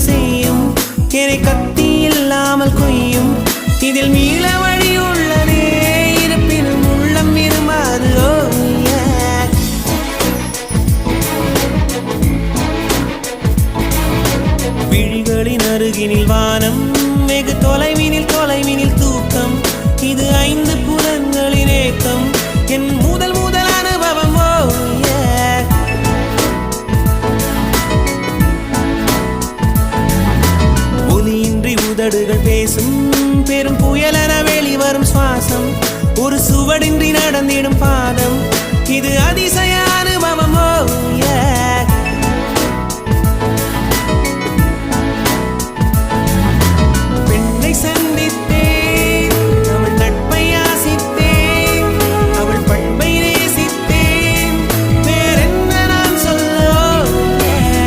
செய்யும் என்னை கத்தி இல்லாமல் கொய்யும் இதில் மீள வழி உள்ளதே இருப்பினும் உள்ளம் இருமாது விழிகளின் அருகினில் வானம் வெகு தொலைவினில் தூக்கம் இது 5 புலன்களின் ஏக்கம் என் முதல்